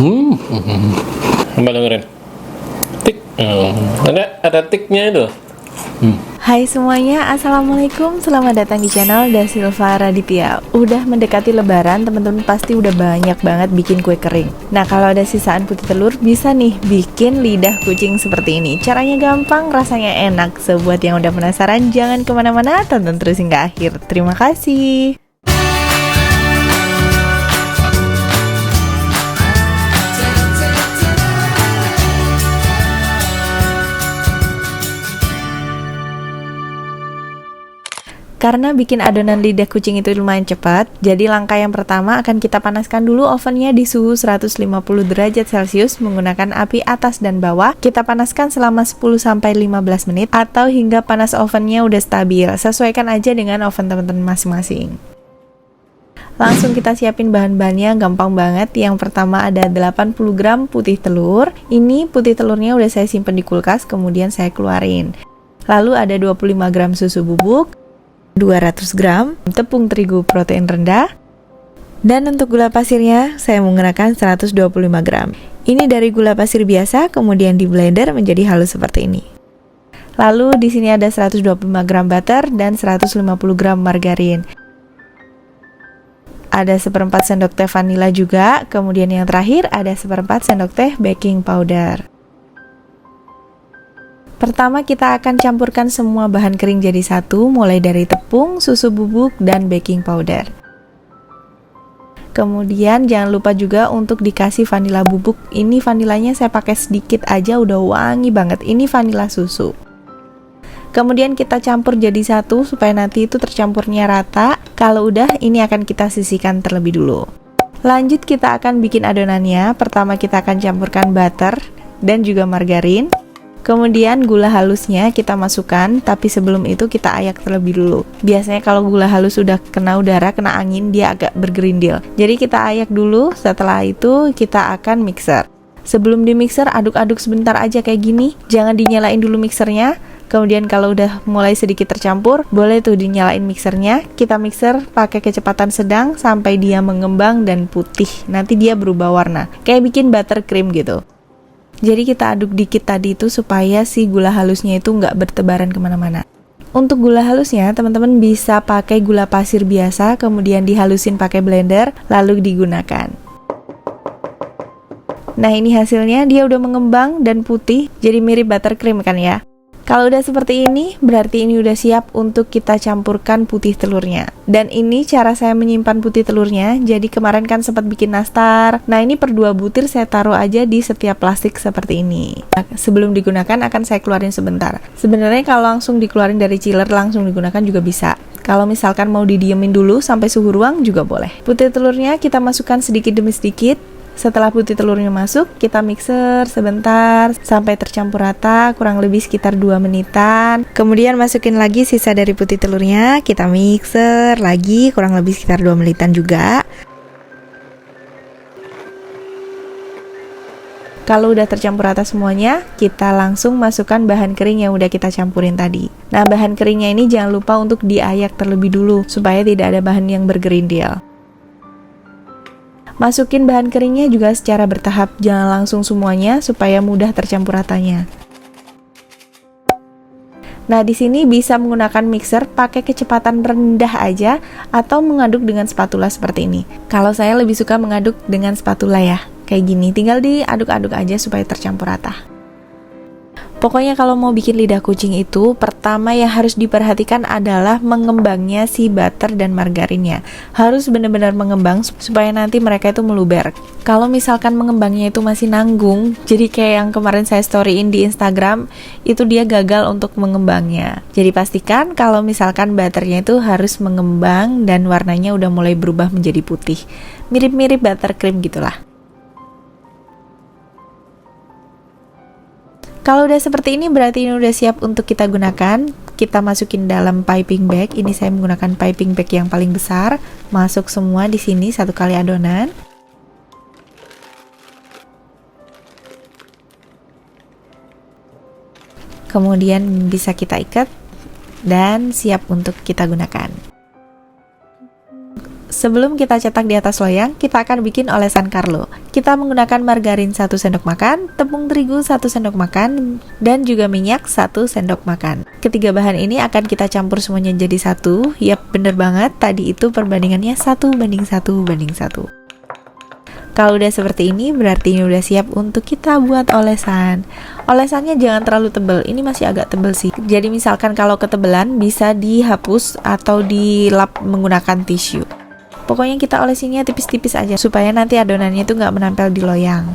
Coba dengerin. Tik. Ada tiknya itu. Hai semuanya, Assalamualaikum. Selamat datang di channel Dasilva Raditya. Udah mendekati lebaran, teman-teman pasti udah banyak banget bikin kue kering. Nah, kalau ada sisaan putih telur, bisa nih bikin lidah kucing seperti ini. Caranya gampang, rasanya enak. So, buat yang udah penasaran, jangan kemana-mana, tonton terus hingga akhir. Terima kasih. Karena bikin adonan lidah kucing itu lumayan cepat, jadi langkah yang pertama akan kita panaskan dulu ovennya di suhu 150 derajat Celcius menggunakan api atas dan bawah. Kita panaskan selama 10-15 menit atau hingga panas ovennya udah stabil. Sesuaikan aja dengan oven teman-teman masing-masing. Langsung kita siapin bahan-bahannya, gampang banget. Yang pertama ada 80 gram putih telur. Ini putih telurnya udah saya simpen di kulkas, kemudian saya keluarin. Lalu ada 25 gram susu bubuk, 200 gram tepung terigu protein rendah, dan untuk gula pasirnya saya menggunakan 125 gram. Ini dari gula pasir biasa, kemudian di blender menjadi halus seperti ini. Lalu di sini ada 125 gram butter dan 150 gram margarin. Ada seperempat sendok teh vanila juga, kemudian yang terakhir ada seperempat sendok teh baking powder. Pertama kita akan campurkan semua bahan kering jadi satu, mulai dari tepung, susu bubuk, dan baking powder. Kemudian jangan lupa juga untuk dikasih vanila bubuk. Ini vanilanya saya pakai sedikit aja, udah wangi banget. Ini vanila susu. Kemudian kita campur jadi satu supaya nanti itu tercampurnya rata. Kalau udah, ini akan kita sisihkan terlebih dulu. Lanjut kita akan bikin adonannya. Pertama kita akan campurkan butter dan juga margarin. Kemudian gula halusnya kita masukkan, tapi sebelum itu kita ayak terlebih dulu. Biasanya kalau gula halus sudah kena udara, kena angin, dia agak bergerindil. Jadi kita ayak dulu, setelah itu kita akan mixer. Sebelum di mixer, aduk-aduk sebentar aja kayak gini. Jangan dinyalain dulu mixernya. Kemudian kalau udah mulai sedikit tercampur, boleh tuh dinyalain mixernya. Kita mixer pakai kecepatan sedang sampai dia mengembang dan putih. Nanti dia berubah warna, kayak bikin buttercream gitu. Jadi kita aduk dikit tadi itu supaya si gula halusnya itu nggak bertebaran kemana-mana. Untuk gula halusnya teman-teman bisa pakai gula pasir biasa, kemudian dihalusin pakai blender, lalu digunakan. Nah ini hasilnya, dia udah mengembang dan putih, jadi mirip buttercream kan ya. Kalau udah seperti ini, berarti ini udah siap untuk kita campurkan putih telurnya. Dan ini cara saya menyimpan putih telurnya. Jadi kemarin kan sempat bikin nastar. Nah ini per 2 butir saya taruh aja di setiap plastik seperti ini. Nah, sebelum digunakan akan saya keluarin sebentar. Sebenarnya kalau langsung dikeluarin dari chiller langsung digunakan juga bisa. Kalau misalkan mau didiemin dulu sampai suhu ruang juga boleh. Putih telurnya kita masukkan sedikit demi sedikit. Setelah putih telurnya masuk, kita mixer sebentar sampai tercampur rata, kurang lebih sekitar 2 menitan. Kemudian masukin lagi sisa dari putih telurnya, kita mixer lagi kurang lebih sekitar 2 menitan juga. Kalau udah tercampur rata semuanya, kita langsung masukkan bahan kering yang udah kita campurin tadi. Nah, bahan keringnya ini jangan lupa untuk diayak terlebih dulu supaya tidak ada bahan yang bergerindil. Masukin bahan keringnya juga secara bertahap, jangan langsung semuanya supaya mudah tercampur ratanya. Nah, di sini bisa menggunakan mixer pakai kecepatan rendah aja atau mengaduk dengan spatula seperti ini. Kalau saya lebih suka mengaduk dengan spatula ya, kayak gini. Tinggal diaduk-aduk aja supaya tercampur rata. Pokoknya kalau mau bikin lidah kucing itu, pertama yang harus diperhatikan adalah mengembangnya si butter dan margarinnya. Harus benar-benar mengembang supaya nanti mereka itu meluber. Kalau misalkan mengembangnya itu masih nanggung, jadi kayak yang kemarin saya storyin di Instagram, itu dia gagal untuk mengembangnya. Jadi pastikan kalau misalkan butternya itu harus mengembang dan warnanya udah mulai berubah menjadi putih. Mirip-mirip buttercream gitulah. Kalau udah seperti ini berarti ini udah siap untuk kita gunakan. Kita masukin dalam piping bag. Ini saya menggunakan piping bag yang paling besar. Masuk semua di sini 1 kali adonan. Kemudian bisa kita ikat dan siap untuk kita gunakan. Sebelum kita cetak di atas loyang, kita akan bikin olesan Carlo. Kita menggunakan margarin 1 sendok makan, tepung terigu 1 sendok makan, dan juga minyak 1 sendok makan. Ketiga bahan ini akan kita campur semuanya jadi satu. Yap, bener banget, tadi itu perbandingannya 1:1:1. Kalau udah seperti ini, berarti ini udah siap untuk kita buat olesan. Olesannya jangan terlalu tebal, ini masih agak tebal sih. Jadi misalkan kalau ketebelan bisa dihapus atau dilap menggunakan tisu. Pokoknya kita olesinnya tipis-tipis aja supaya nanti adonannya itu nggak menempel di loyang.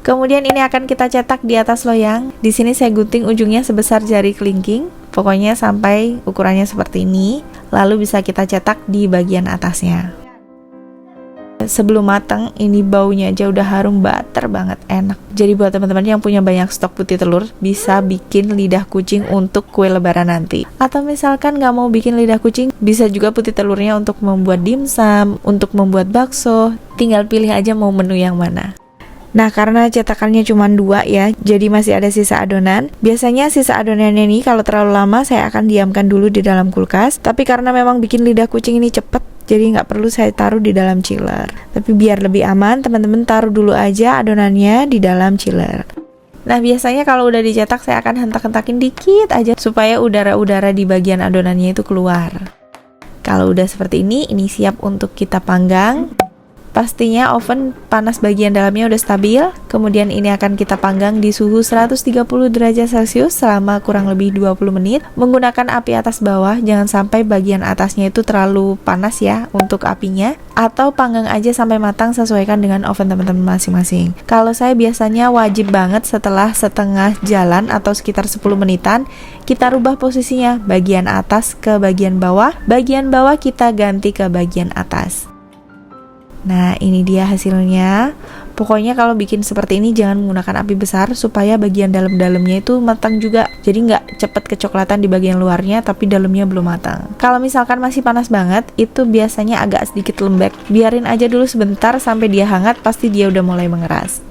Kemudian ini akan kita cetak di atas loyang. Di sini saya gunting ujungnya sebesar jari kelingking, pokoknya sampai ukurannya seperti ini. Lalu bisa kita cetak di bagian atasnya. Sebelum matang, ini baunya aja udah harum butter banget, enak. Jadi buat teman-teman yang punya banyak stok putih telur, bisa bikin lidah kucing untuk kue lebaran nanti. Atau misalkan nggak mau bikin lidah kucing, bisa juga putih telurnya untuk membuat dimsum, untuk membuat bakso. Tinggal pilih aja mau menu yang mana. Nah, karena cetakannya cuma 2 ya, jadi masih ada sisa adonan. Biasanya sisa adonannya ini kalau terlalu lama saya akan diamkan dulu di dalam kulkas. Tapi karena memang bikin lidah kucing ini cepet, jadi nggak perlu saya taruh di dalam chiller. Tapi biar lebih aman, teman-teman taruh dulu aja adonannya di dalam chiller. Nah, biasanya kalau udah dicetak saya akan hentak-hentakin dikit aja supaya udara-udara di bagian adonannya itu keluar. Kalau udah seperti ini siap untuk kita panggang. Pastinya oven panas bagian dalamnya udah stabil. Kemudian ini akan kita panggang di suhu 130 derajat Celcius selama kurang lebih 20 menit menggunakan api atas bawah. Jangan sampai bagian atasnya itu terlalu panas ya untuk apinya. Atau panggang aja sampai matang, sesuaikan dengan oven teman-teman masing-masing. Kalau saya biasanya wajib banget setelah setengah jalan atau sekitar 10 menitan kita rubah posisinya, bagian atas ke bagian bawah kita ganti ke bagian atas. Nah, ini dia hasilnya. Pokoknya kalau bikin seperti ini jangan menggunakan api besar supaya bagian dalam-dalamnya itu matang juga. Jadi nggak cepet kecoklatan di bagian luarnya tapi dalamnya belum matang. Kalau misalkan masih panas banget, itu biasanya agak sedikit lembek. Biarin aja dulu sebentar sampai dia hangat, pasti dia udah mulai mengeras.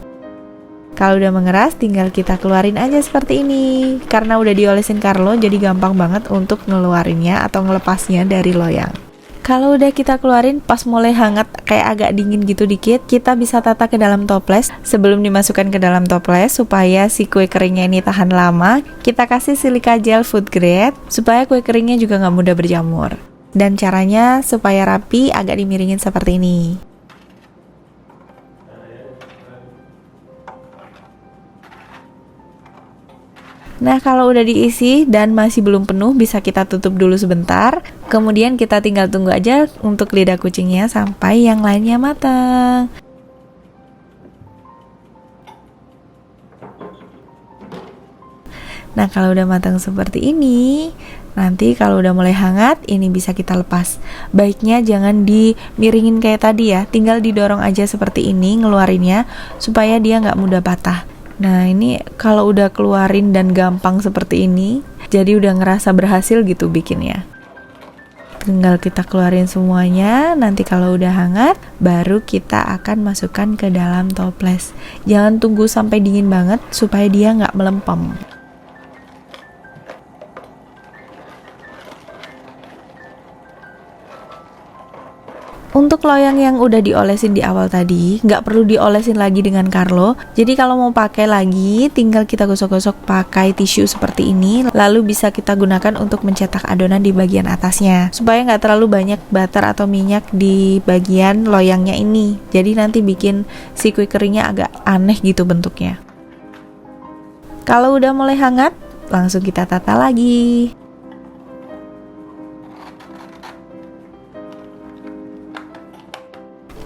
Kalau udah mengeras, tinggal kita keluarin aja seperti ini. Karena udah diolesin Carlo, jadi gampang banget untuk ngeluarinnya atau ngelepasnya dari loyang. Kalau udah kita keluarin pas mulai hangat kayak agak dingin gitu dikit, kita bisa tata ke dalam toples. Sebelum dimasukkan ke dalam toples supaya si kue keringnya ini tahan lama, kita kasih silika gel food grade supaya kue keringnya juga nggak mudah berjamur. Dan caranya supaya rapi agak dimiringin seperti ini. Nah, kalau udah diisi dan masih belum penuh, bisa kita tutup dulu sebentar. Kemudian kita tinggal tunggu aja untuk lidah kucingnya sampai yang lainnya matang. Nah, kalau udah matang seperti ini, nanti kalau udah mulai hangat, ini bisa kita lepas. Baiknya jangan dimiringin kayak tadi ya, tinggal didorong aja seperti ini ngeluarinnya supaya dia nggak mudah patah. Nah, ini kalau udah keluarin dan gampang seperti ini, jadi udah ngerasa berhasil gitu bikinnya. Tinggal kita keluarin semuanya, nanti kalau udah hangat, baru kita akan masukkan ke dalam toples. Jangan tunggu sampai dingin banget supaya dia nggak melempem. Untuk loyang yang udah diolesin di awal tadi, nggak perlu diolesin lagi dengan Carlo. Jadi kalau mau pakai lagi, tinggal kita gosok-gosok pakai tisu seperti ini. Lalu bisa kita gunakan untuk mencetak adonan di bagian atasnya, supaya nggak terlalu banyak butter atau minyak di bagian loyangnya ini. Jadi nanti bikin si kue keringnya agak aneh gitu bentuknya. Kalau udah mulai hangat, langsung kita tata lagi.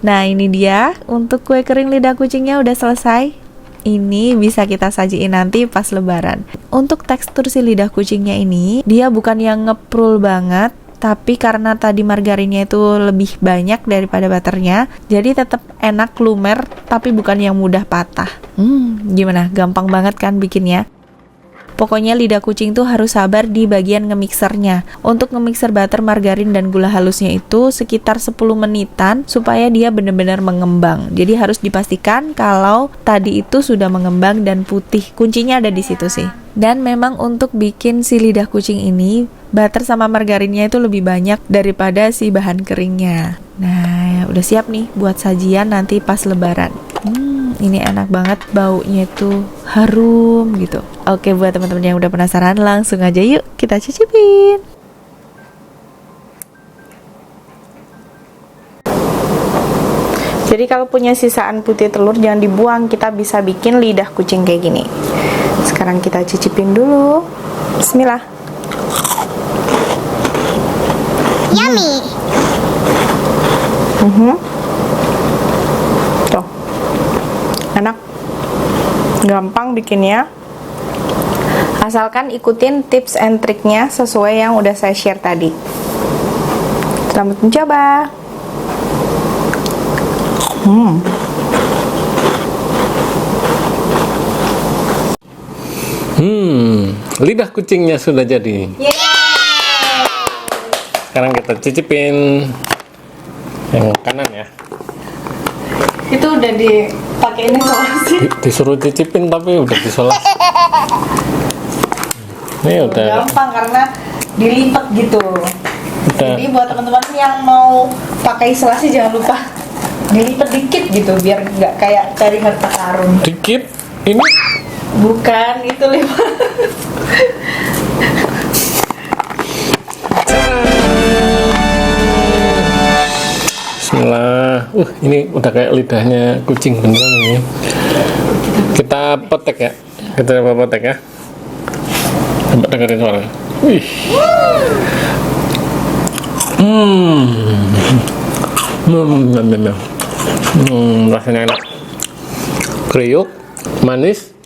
Nah, ini dia untuk kue kering lidah kucingnya udah selesai. Ini bisa kita sajiin nanti pas lebaran. Untuk tekstur si lidah kucingnya ini, dia bukan yang ngeprul banget, tapi karena tadi margarinnya itu lebih banyak daripada butternya, jadi tetap enak lumer, tapi bukan yang mudah patah. Gimana? Gampang banget kan bikinnya? Pokoknya lidah kucing tuh harus sabar di bagian ngemixernya. Untuk ngemixer butter, margarin, dan gula halusnya itu sekitar 10 menitan supaya dia benar-benar mengembang. Jadi harus dipastikan kalau tadi itu sudah mengembang dan putih. Kuncinya ada di situ sih. Dan memang untuk bikin si lidah kucing ini, butter sama margarinnya itu lebih banyak daripada si bahan keringnya. Nah, udah siap nih buat sajian nanti pas lebaran. Ini enak banget, baunya itu harum gitu. Oke, buat teman-teman yang udah penasaran, langsung aja yuk kita cicipin. Jadi kalau punya sisaan putih telur jangan dibuang, kita bisa bikin lidah kucing kayak gini. Sekarang kita cicipin dulu. Bismillah. Yummy. Tuh. Enak. Gampang bikinnya. Asalkan ikutin tips and triknya sesuai yang udah saya share tadi. Selamat mencoba. Lidah kucingnya sudah jadi. Sekarang kita cicipin yang kanan ya. Itu udah dipakai isolasi. Disuruh cicipin tapi udah disolasi. Ini udah Gampang karena dilipat gitu. udah Jadi buat teman-teman yang mau pakai isolasi jangan lupa dilipat dikit gitu biar nggak kayak cari harta karun. dikit. Ini Bukan itu lipat. Bismillah. Ini udah kayak lidahnya kucing beneran ini. Kita petek ya. Kita coba petek ya. Coba dengerin suaranya. Wih. Rasanya enak. Kriuk, manis.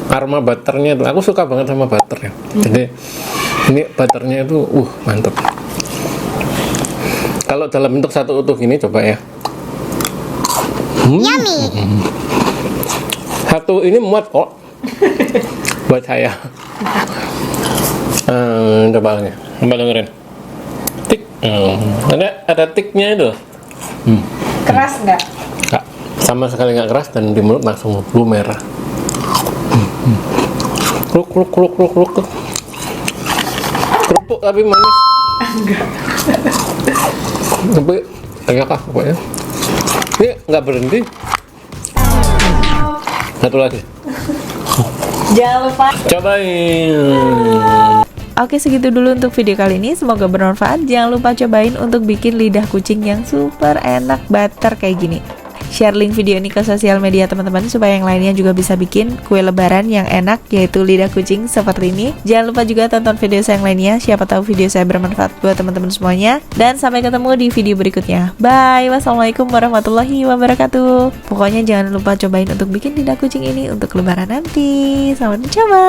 Aroma butternya itu, aku suka banget sama butter ya. Jadi ini butternya itu, mantap. Kalau dalam bentuk satu utuh gini coba ya. Yummy. Satu ini muat kok. Buat saya. Coba nih, coba dengerin. Tik. Ada tiknya itu. Keras nggak? Nggak, sama sekali nggak keras dan di mulut langsung lumer. Kruk. Kerupuk tapi manis. Enggak. Tapi enak lah pokoknya. Ini nggak berhenti. Satu lagi. Jangan lupa. Cobain. Oke, segitu dulu untuk video kali ini. Semoga bermanfaat. Jangan lupa cobain untuk bikin lidah kucing yang super enak butter kayak gini. Share link video ini ke sosial media teman-teman supaya yang lainnya juga bisa bikin kue lebaran yang enak, yaitu lidah kucing seperti ini. Jangan lupa juga tonton video saya yang lainnya. Siapa tahu video saya bermanfaat buat teman-teman semuanya. Dan sampai ketemu di video berikutnya. Bye. Wassalamualaikum warahmatullahi wabarakatuh. Pokoknya jangan lupa cobain untuk bikin lidah kucing ini untuk lebaran nanti. Selamat mencoba.